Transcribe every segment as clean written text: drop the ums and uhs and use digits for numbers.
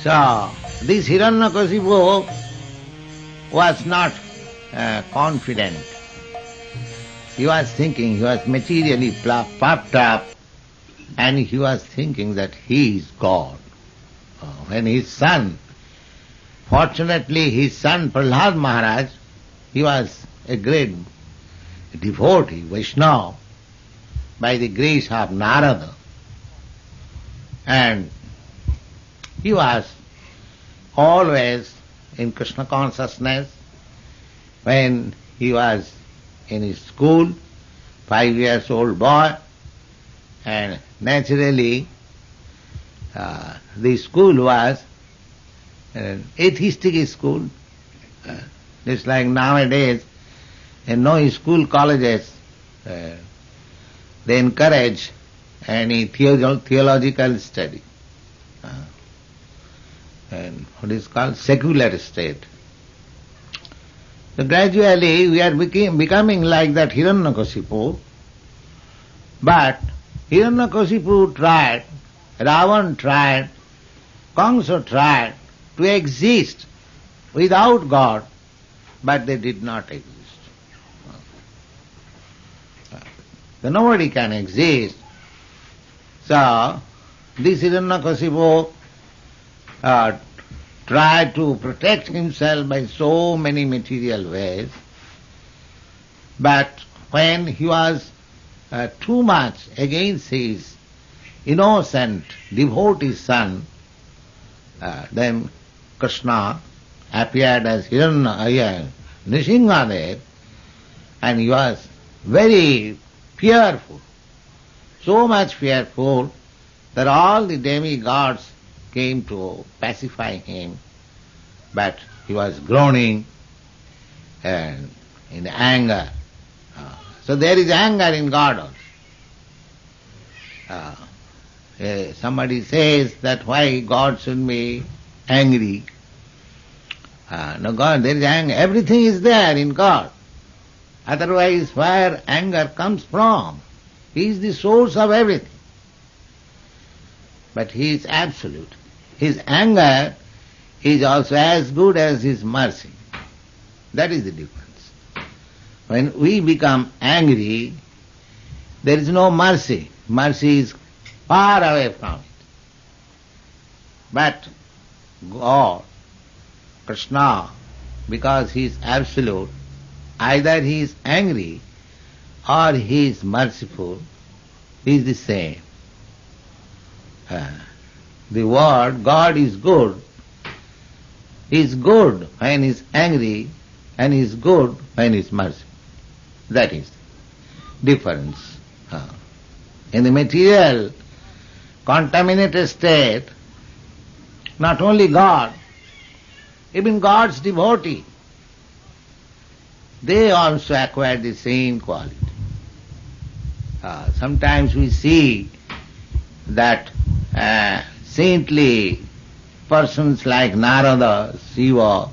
So, this Hiranyakasipu was not confident. He was thinking, he was materially puffed up, and he was thinking that he is God. When his son, fortunately his son Prahlad Maharaj, he was a great devotee, Vaishnava, by the grace of Narada. And he was always in Krishna consciousness. When he was in his school, 5 years old boy, and naturally the school was an atheistic school. Just like nowadays, in no school colleges, they encourage any theological study. And what is called secular state. So gradually we are becoming like that Hiranyakasipu, but Hiranyakasipu tried, Ravan tried, Kamsa tried to exist without God, but they did not exist. So nobody can exist. So this Hiranyakasipu tried to protect himself by so many material ways, but when he was too much against his innocent devotee son, then Krishna appeared as Nishingadev, and he was very fearful, so much fearful that all the demigods came to pacify him, but he was groaning and in anger. So there is anger in God also. Somebody says that why God should be angry. No, God, there is anger. Everything is there in God. Otherwise, where anger comes from? He is the source of everything. But He is absolute. His anger is also as good as His mercy. That is the difference. When we become angry, there is no mercy. Mercy is far away from it. But God, Krishna, because He is absolute, either He is angry or He is merciful, He is the same. The word God is good. He is good when He is angry, and He is good when He is merciful. That is the difference. In the material, contaminated state, not only God, even God's devotee, they also acquire the same quality. Sometimes we see that saintly persons like Narada, Shiva,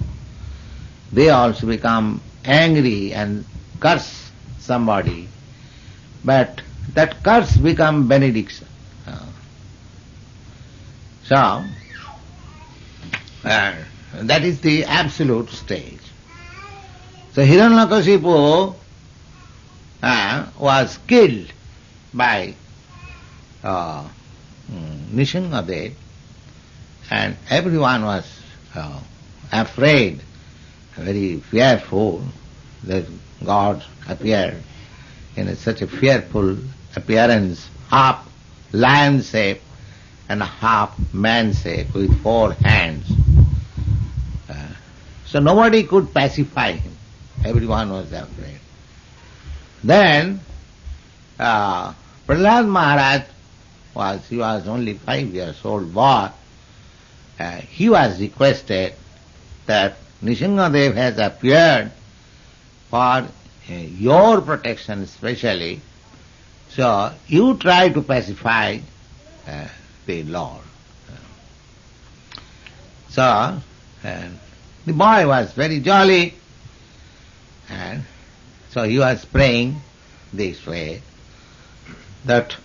they also become angry and curse somebody, but that curse becomes benediction. So, that is the absolute stage. So Hiranyakasipu was killed by Nishingadev, and everyone was afraid, very fearful that God appeared in such a fearful appearance, half lion shape and half man shape with 4 hands. So nobody could pacify him. Everyone was afraid. Then Prahlad Maharaj he was only 5 years old boy. He was requested that Nishingadev has appeared for your protection especially, so you try to pacify the Lord. So the boy was very jolly, and so he was praying this way, that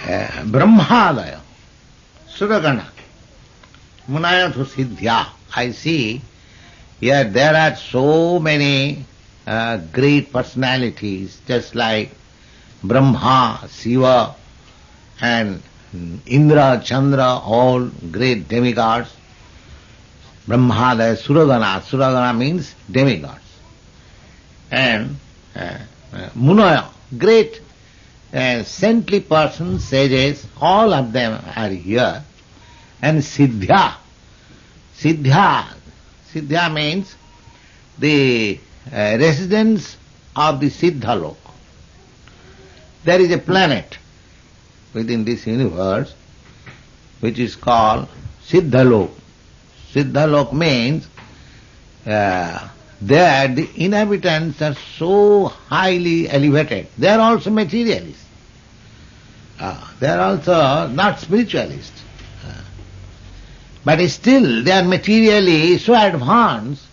Brahmadaya Suragana. Munayathu Siddhya. I see here there are so many great personalities, just like Brahma, Shiva, and Indra, Chandra, all great demigods. Brahma, the Suragana. Suragana means demigods. And Munaya, great saintly persons, sages, all of them are here. And Siddhya. Siddhya means the residents of the Siddhalok. There is a planet within this universe which is called Siddhalok. Siddhalok means there the inhabitants are so highly elevated. They are also materialists. They are also not spiritualists. But still they are materially so advanced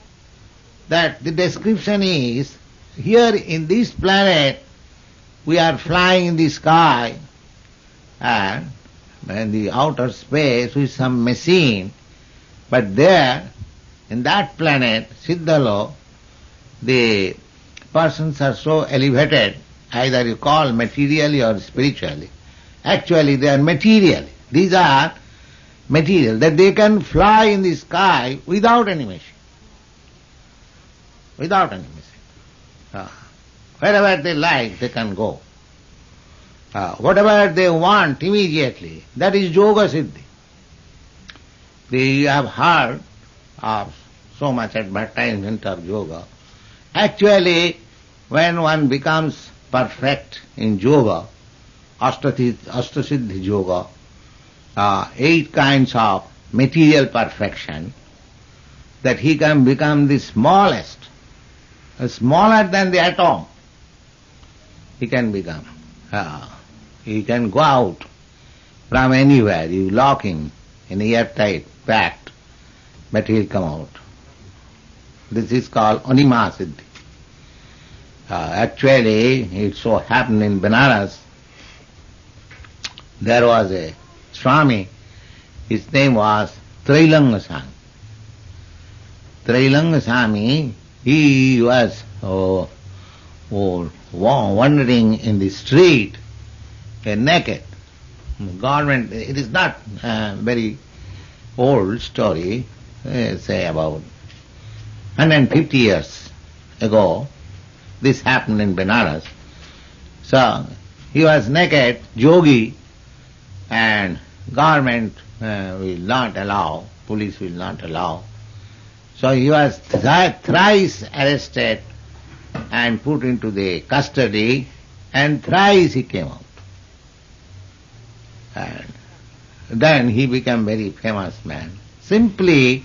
that the description is, here in this planet we are flying in the sky and in the outer space with some machine, but there in that planet, Siddhalok, the persons are so elevated, either you call materially or spiritually. Actually they are material. These are material, that they can fly in the sky without any machine. Without any machine. Wherever they like, they can go. Whatever they want immediately, that is Yoga Siddhi. You have heard of so much advertisement of yoga. Actually, when one becomes perfect in yoga, Ashtasiddhi yoga, 8 kinds of material perfection, that he can become the smallest, smaller than the atom. He can become. He can go out from anywhere. You lock him in airtight, packed, but he will come out. This is called Anima Siddhi. Actually, it so happened in Benares, there was a Swami, his name was Trailanga Swami. Trailanga Swami, he was wandering in the street naked. Government, it is not a very old story, say about 150 years ago, this happened in Benares. So, he was naked, yogi, and government will not allow, police will not allow. So he was thrice arrested and put into the custody, and thrice he came out. And then he became very famous man, simply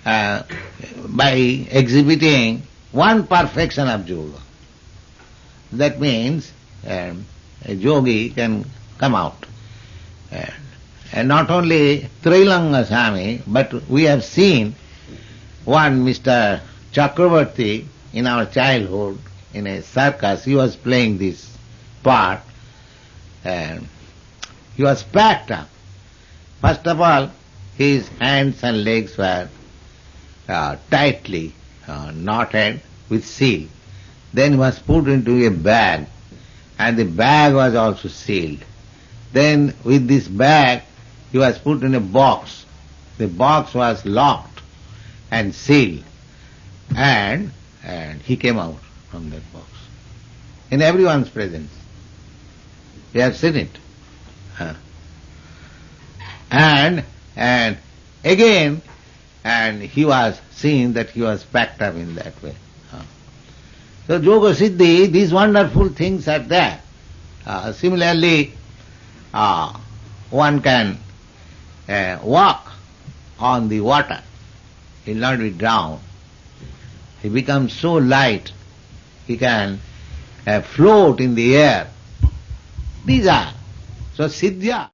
by exhibiting one perfection of yoga. That means a yogi can come out. And not only Trailanga Swami, but we have seen one Mr. Chakravarti in our childhood in a circus. He was playing this part and he was packed up. First of all, his hands and legs were tightly knotted with seal. Then he was put into a bag, and the bag was also sealed. Then with this bag he was put in a box. The box was locked and sealed, and he came out from that box in everyone's presence. You have seen it. And again, and he was seen that he was packed up in that way. So Yoga Siddhi, these wonderful things are there. Similarly, one can walk on the water. He will not be drowned. He becomes so light, he can float in the air. These are. So Siddhya.